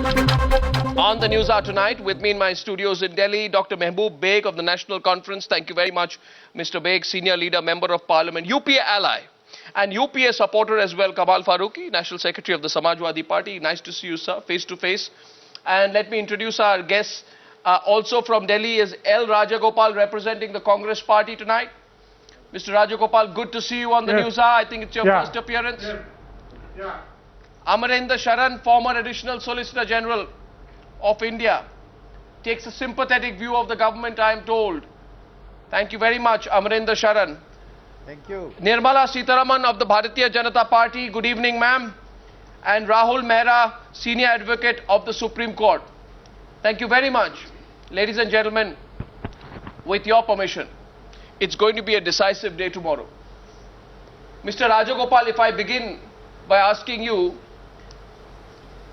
On the News Hour tonight, with me in my studios in Delhi, Dr. Mehboob Baig of the National Conference. Thank you very much, Mr. Baig, Senior Leader, Member of Parliament, UPA ally, and UPA supporter as well, Kamal Farooqi, National Secretary of the Samajwadi Party. Nice to see you, sir, face to face. And let me introduce our guests. Also from Delhi is L. Rajagopal, representing the Congress Party tonight. Mr. Rajagopal, good to see you on the News Hour. I think it's your first appearance. Amarendra Sharan, former Additional Solicitor General of India, takes a sympathetic view of the government, I am told. Thank you very much, Amarendra Sharan. Thank you. Nirmala Sitharaman of the Bharatiya Janata Party, good evening, ma'am. And Rahul Mehra, Senior Advocate of the Supreme Court. Thank you very much. Ladies and gentlemen, with your permission, it's going to be a decisive day tomorrow. Mr. Rajagopal, if I begin by asking you,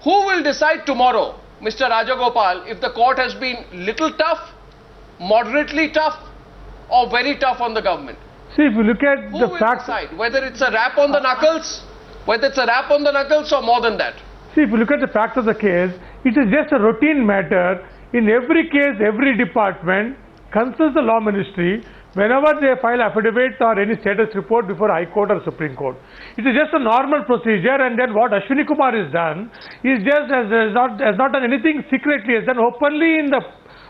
who will decide tomorrow, Mr. Rajagopal, if the court has been little tough, moderately tough, or very tough on the government? See, if you look at Who the will facts, decide whether it's a rap on the knuckles, or more than that? see, if you look at the facts of the case, it is just a routine matter. In every case, every department consults the law ministry whenever they file affidavits or any status report before High Court or Supreme Court. It is just a normal procedure, and then what Ashwini Kumar has done is just has not done anything secretly, has done openly in the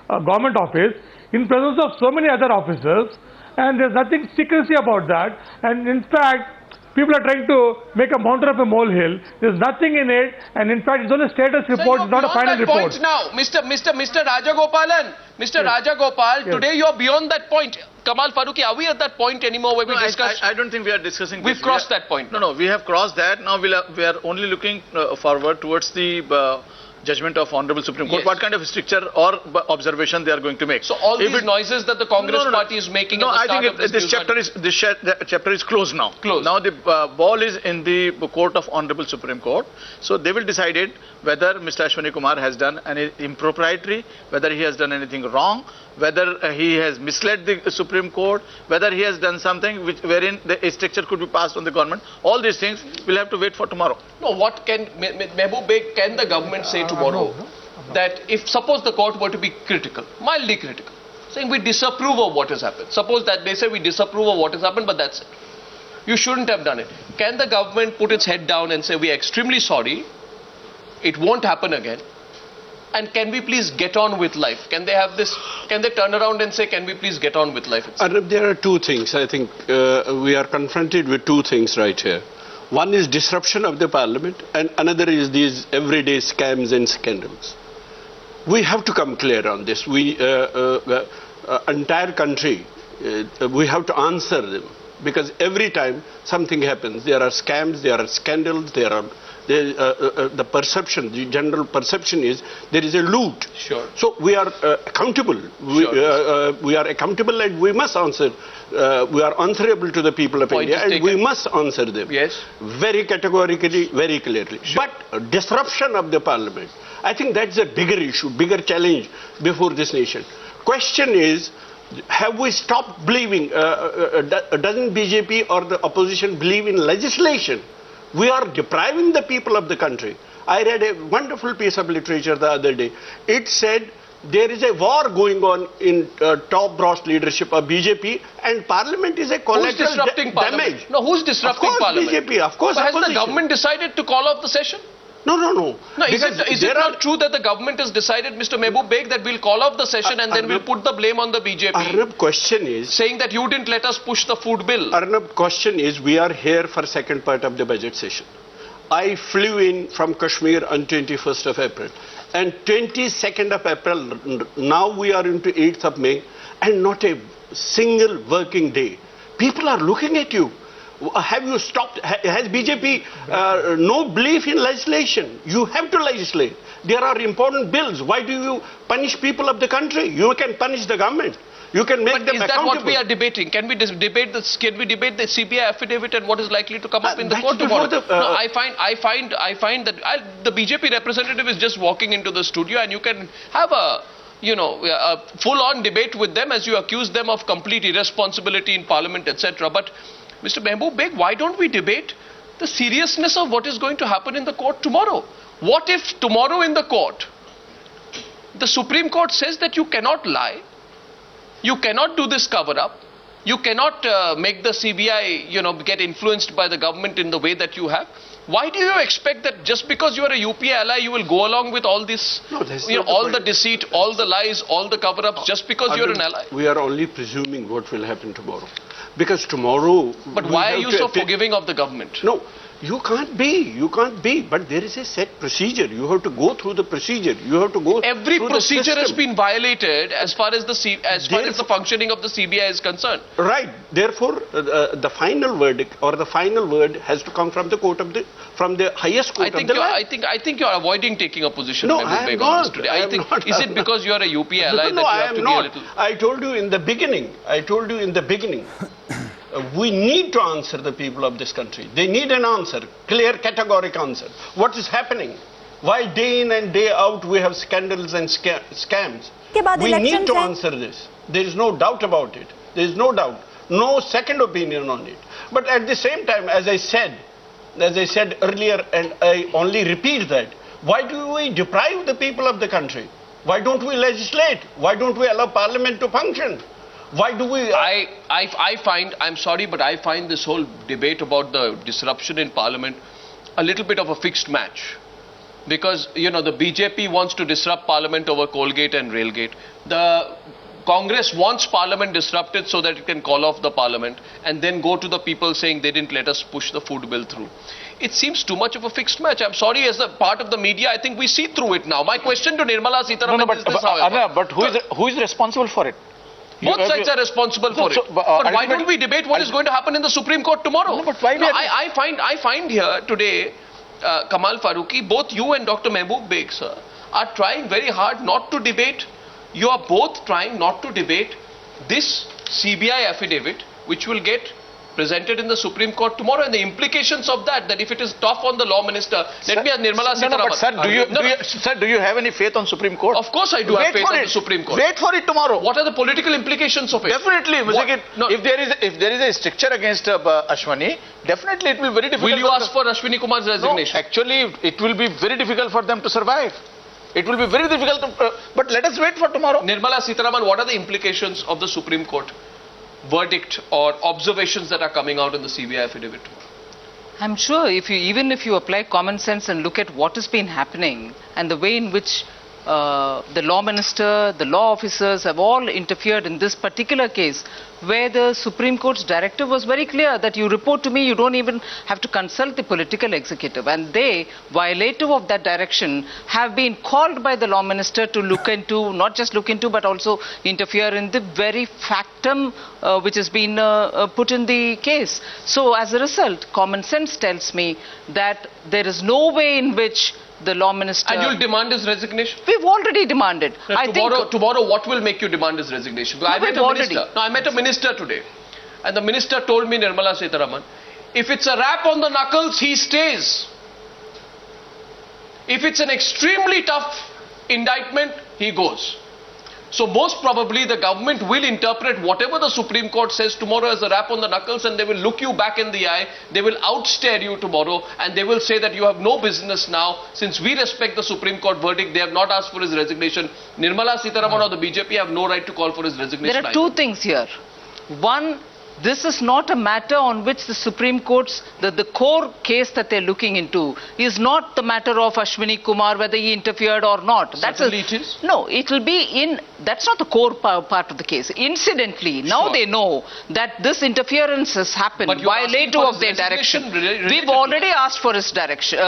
government office in presence of so many other officers, and there's nothing secrecy about that. And in fact, people are trying to make a mountain of a molehill. There's nothing in it, and in fact, it's only a status report, it's not a final report. Point now, Mr. Rajagopalan, Mr. Rajagopal, today you are beyond that point. Kamal Farooqi, are we at that point anymore where we discuss? I don't think we are discussing. We've crossed that point. No, we have crossed that. Now we are only looking forward towards the judgment of Honorable Supreme Court. Yes. What kind of stricture or observation they are going to make? So all these noises that the Congress party is making No, at the I start think of this chapter is closed now. Closed. Now the ball is in the court of Honorable Supreme Court. So they will decide it whether Mr. Ashwani Kumar has done any impropriety, whether he has done anything wrong, whether he has misled the Supreme Court, whether he has done something wherein a stricture could be passed on the government. All these things we'll have to wait for tomorrow. No, what can Mehboob Baig, can the government say tomorrow that if suppose the court were to be critical, mildly critical, saying we disapprove of what has happened. Suppose that they say we disapprove of what has happened, but that's it. You shouldn't have done it. Can the government put its head down and say we are extremely sorry, it won't happen again, and can we please get on with life? Can they have this, can they turn around and say, can we please get on with life? Arnab, there are two things. I think we are confronted with two things right here. One is disruption of the parliament, and another is these everyday scams and scandals. We have to come clear on this. Entire country, we have to answer them, because every time something happens, there are scams, there are scandals, the perception, the general perception is there is a loot. Sure. So we are accountable. We are accountable, and we must answer. We are answerable to the people of India, and we must answer them. Yes. Very categorically, very clearly. Sure. But disruption of the parliament, I think that's a bigger issue, bigger challenge before this nation. Question is, have we stopped believing, doesn't BJP or the opposition believe in legislation? We are depriving the people of the country. I read a wonderful piece of literature the other day. It said there is a war going on in top brass leadership of BJP, and Parliament is a collateral damage. No, who's disrupting Parliament? Of course BJP, of course. But has opposition. the government decided to call off the session? No. No, is it not true that the government has decided, Mr. Mehboob Baig, that we'll call off the session and then we'll put the blame on the BJP? Arnab, question is, saying that you didn't let us push the food bill. Arnab, question is, we are here for second part of the budget session. I flew in from Kashmir on 21st of April. And 22nd of April, now we are into 8th of May, and not a single working day. People are looking at you. Have you stopped? Has BJP no belief in legislation? You have to legislate. There are important bills. Why do you punish people of the country? You can punish the government. You can make them accountable. Is that what we are debating? Can we debate the CBI affidavit and what is likely to come up in the court tomorrow? No, I find that the BJP representative is just walking into the studio, and you can have a full-on debate with them as you accuse them of complete irresponsibility in Parliament, etc. But Mr. Mehboob Baig, why don't we debate the seriousness of what is going to happen in the court tomorrow? What if tomorrow in the court, the Supreme Court says that you cannot lie, you cannot do this cover-up, you cannot make the CBI, get influenced by the government in the way that you have? Why do you expect that just because you are a UPA ally, you will go along with all this, No, that's all the deceit, all the lies, all the cover-ups, just because you are an ally? We are only presuming what will happen tomorrow. Because tomorrow... But why are you so forgiving of the government? No, you can't be. But there is a set procedure. You have to go through the procedure. You have to go Every through procedure the has system. been violated as far as the functioning of the CBI is concerned. Right. Therefore, the final verdict or the final word has to come from the from the highest court of the land. I think you are avoiding taking a position. No, Mehboob I am Beg, on this not. today. I am think not. Is it because you are a UPA ally No, that you I have am to not. be a little? I told you in the beginning. We need to answer the people of this country. They need an answer, clear, categoric answer. What is happening? Why day in and day out we have scandals and scams? We need to answer this. There is no doubt about it. There is no doubt. No second opinion on it. But at the same time, as I said earlier, and I only repeat that, why do we deprive the people of the country? Why don't we legislate? Why don't we allow Parliament to function? Why do we... I'm sorry, but I find this whole debate about the disruption in Parliament a little bit of a fixed match. Because, the BJP wants to disrupt Parliament over Colgate and Railgate. The Congress wants Parliament disrupted so that it can call off the Parliament and then go to the people saying they didn't let us push the food bill through. It seems too much of a fixed match. I'm sorry, as a part of the media, I think we see through it now. My question to Nirmala Sitharaman is this, however. But who is responsible for it? Both sides are responsible for it. But why don't we debate what is going to happen in the Supreme Court tomorrow? No, but why I find here today, Kamal Farooqi, both you and Dr. Mehboob Beg, sir, are trying very hard not to debate. You are both trying not to debate this CBI affidavit, which will get presented in the Supreme Court tomorrow, and the implications of that if it is tough on the law minister. Let me ask Nirmala Sitharaman. Sir, do you have any faith on Supreme Court? Of course I do have faith on the Supreme Court. Wait for it tomorrow. What are the political implications of it? Definitely. If there is a stricture against Ashwani, definitely it will be very difficult. Will you ask for Ashwani Kumar's resignation? No, actually, it will be very difficult for them to survive. It will be very difficult to... but let us wait for tomorrow. Nirmala Sitharaman, what are the implications of the Supreme Court verdict or observations that are coming out in the CBI affidavit? I'm sure even if you apply common sense and look at what has been happening and the way in which the law minister, the law officers have all interfered in this particular case, where the Supreme Court's directive was very clear that you report to me, you don't even have to consult the political executive. And they, violative of that direction, have been called by the law minister to look into, not just look into, but also interfere in the very factum which has been put in the case. So as a result, common sense tells me that there is no way in which the law minister... And you'll demand his resignation? We've already demanded. Tomorrow, what will make you demand his resignation? I met a minister today. And the minister told me, Nirmala Sitharaman, if it's a rap on the knuckles, he stays. If it's an extremely tough indictment, he goes. So most probably the government will interpret whatever the Supreme Court says tomorrow as a rap on the knuckles, and they will look you back in the eye, they will outstare you tomorrow, and they will say that you have no business now. Since we respect the Supreme Court verdict, they have not asked for his resignation. Nirmala Sitharaman or the BJP have no right to call for his resignation. There are two things here. One, this is not a matter on which the Supreme Court's, the core case that they're looking into is not the matter of Ashwani Kumar, whether he interfered or not. Certainly it is. No, it will be in, that's not the core part of the case. Incidentally, now they know that this interference has happened, violative of their direction. We've already asked for his direction,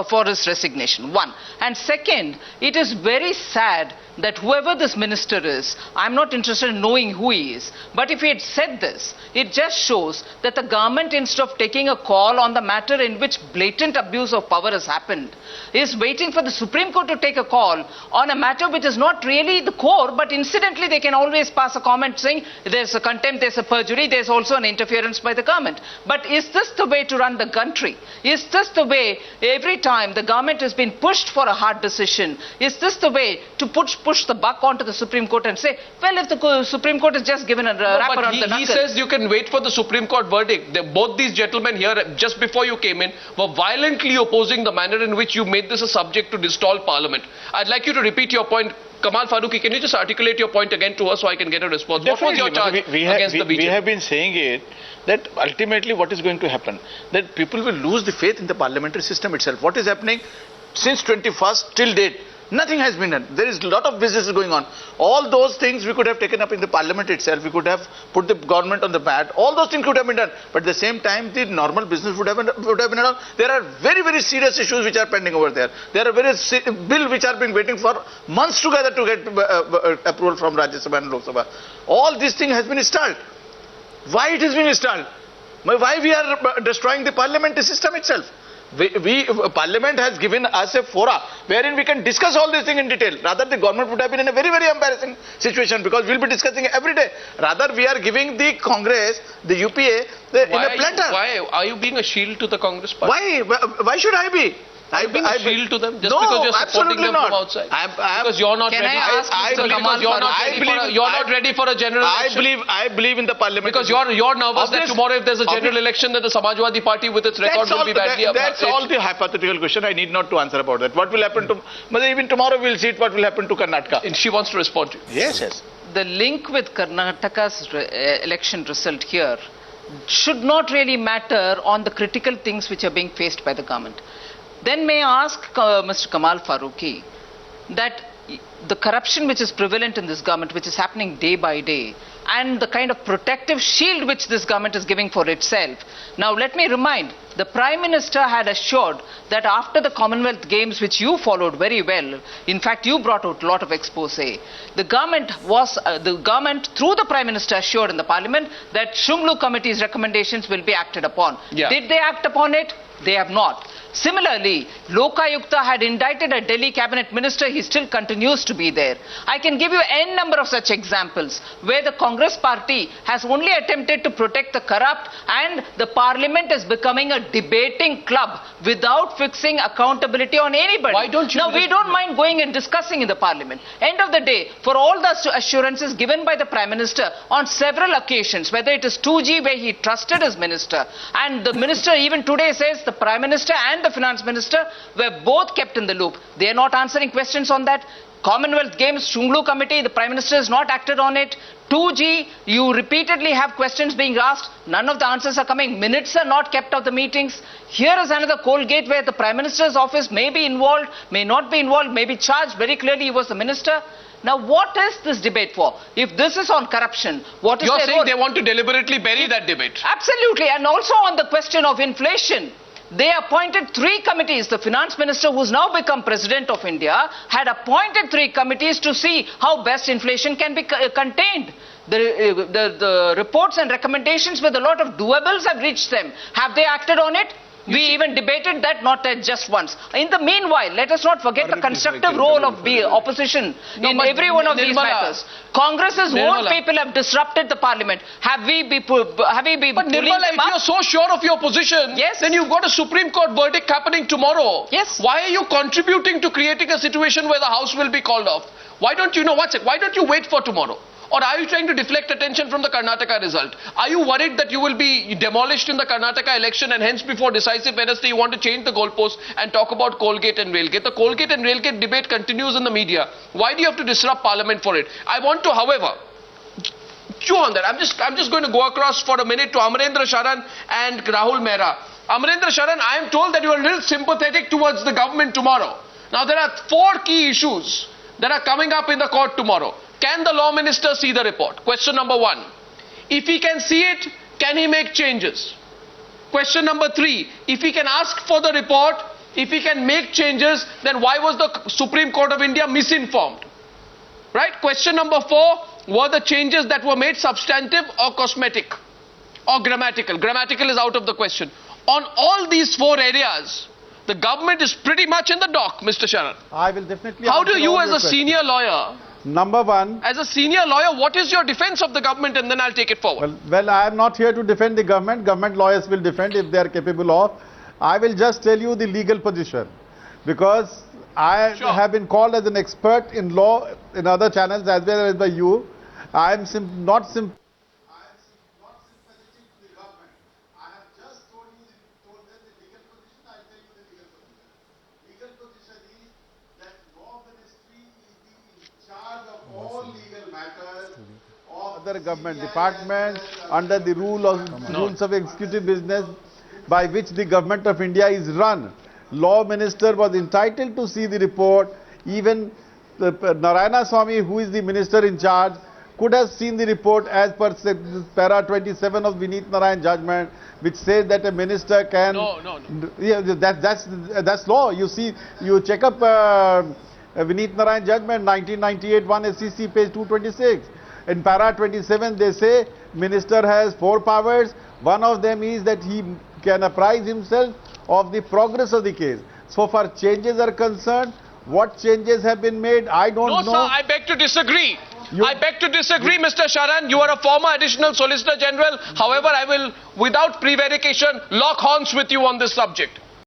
for his resignation, one. And second, it is very sad that whoever this minister is, I'm not interested in knowing who he is, but if he had said this, it just shows that the government, instead of taking a call on the matter in which blatant abuse of power has happened, is waiting for the Supreme Court to take a call on a matter which is not really the core, but incidentally they can always pass a comment saying there's a contempt, there's a perjury, there's also an interference by the government. But is this the way to run the country? Is this the way every time the government has been pushed for a hard decision, is this the way to push the buck onto the Supreme Court and say, well, if the Supreme Court has just given a rap around the knuckles. He says you can wait for the Supreme Court verdict? Both these gentlemen here, just before you came in, were violently opposing the manner in which you made this a subject to distall Parliament. I'd like you to repeat your point. Kamal Farooqi, can you just articulate your point again to her so I can get a response? Definitely. What was your charge against the BJP? We have been saying it, that ultimately what is going to happen? That people will lose the faith in the parliamentary system itself. What is happening since 21st till date? Nothing has been done. There is a lot of business going on. All those things we could have taken up in the parliament itself. We could have put the government on the mat. All those things could have been done. But at the same time, the normal business would have been done. There are very, very serious issues which are pending over there. There are various bills which have been waiting for months together to get approval from Rajya Sabha and Lok Sabha. All these things has been stalled. Why it is being stalled? Why we are destroying the parliamentary system itself? Parliament has given us a fora wherein we can discuss all these things in detail. Rather, the government would have been in a very, very embarrassing situation because we'll be discussing every day. Rather, we are giving the Congress, the UPA, in a platter. Why are you being a shield to the Congress party? Why should I be? Are you being a shield to them just no, because you're supporting them not. from outside? Because you're not Can ready. I ask Mr. Kamal You're not ready for a general election. I believe in the parliament. Because you're nervous that tomorrow if there's a general election that the Samajwadi Party with its record will be badly That's all the hypothetical question. I need not to answer about that. What will happen to... Even tomorrow we'll see what will happen to Karnataka. And she wants to respond to you. Yes. The link with Karnataka's election result here should not really matter on the critical things which are being faced by the government. Then may I ask Mr. Kamal Farooqi that the corruption which is prevalent in this government, which is happening day by day, and the kind of protective shield which this government is giving for itself. Now let me remind, the Prime Minister had assured that after the Commonwealth Games, which you followed very well, in fact you brought out a lot of expose, the government through the Prime Minister assured in the Parliament that Shunglu Committee's recommendations will be acted upon. Yeah. Did they act upon it? They have not. Similarly, Lokayukta had indicted a Delhi cabinet minister. He still continues to be there. I can give you n number of such examples where the Congress party has only attempted to protect the corrupt and the parliament is becoming a debating club without fixing accountability on anybody. Why don't you... Now, we don't mind going and discussing in the parliament. End of the day, for all the assurances given by the Prime Minister on several occasions, whether it is 2G where he trusted his minister, and the minister even today says the Prime Minister and the Finance Minister were both kept in the loop. They are not answering questions on that. Commonwealth Games, Shunglu Committee, the Prime Minister has not acted on it. 2G, you repeatedly have questions being asked. None of the answers are coming. Minutes are not kept of the meetings. Here is another Colgate where the Prime Minister's office may be involved, may not be involved, may be charged. Very clearly he was the minister. Now, what is this debate for? If this is on corruption, what is You're their saying role? they want to deliberately bury that debate. Absolutely. And also on the question of inflation. They appointed 3 committees. The finance minister, who's now become president of India, had appointed 3 committees to see how best inflation can be contained. The reports and recommendations with a lot of doables have reached them. Have they acted on it? We even debated that not just once. In the meanwhile, let us not forget the constructive role of the opposition in every one of these matters. Congress's own people have disrupted the parliament. Have we been But Nirmala, if you're so sure of your position, yes, then you've got a Supreme Court verdict happening tomorrow. Yes. Why are you contributing to creating a situation where the House will be called off? Why don't you know what's it? Why don't you wait for tomorrow? Or are you trying to deflect attention from the Karnataka result? Are you worried that you will be demolished in the Karnataka election and hence before decisive Wednesday you want to change the goalpost and talk about Colgate and Railgate? The Colgate and Railgate debate continues in the media. Why do you have to disrupt Parliament for it? I want to, however, chew on that. I'm just going to go across for a minute to Amarendra Sharan and Rahul Mehra. Amarendra Sharan, I am told that you are a little sympathetic towards the government tomorrow. Now there are 4 key issues that are coming up in the court tomorrow. Can the law minister see the report? Question number 1. If he can see it, can he make changes? Question number 3. If he can ask for the report, if he can make changes, then why was the Supreme Court of India misinformed? Right? Question number 4. Were the changes that were made substantive or cosmetic or grammatical? Grammatical is out of the question. On all these 4 areas, the government is pretty much in the dock, Mr. Sharan. I will definitely... How do you as a senior lawyer... Number 1... As a senior lawyer, what is your defense of the government, and then I'll take it forward. Well, I am not here to defend the government. Government lawyers will defend if they are capable of. I will just tell you the legal position. Because I have been called as an expert in law in other channels as well as by you. I am not sympathetic their government departments, under the rules of executive business by which the government of India is run. Law Minister was entitled to see the report. Even Narayana Swamy, who is the minister in charge, could have seen the report as per para 27 of Vineet Narayan judgment, which says that a minister can... No. Yeah, that's law. You see, you check up Vineet Narayan judgment, 1998 1 SCC, page 226. In para 27, they say minister has 4 powers. One of them is that he can apprise himself of the progress of the case. So far changes are concerned, what changes have been made, I don't know. No, sir, I beg to disagree. I beg to disagree, Mr. Sharan. You are a former additional Solicitor General. However, I will, without prevarication, lock horns with you on this subject.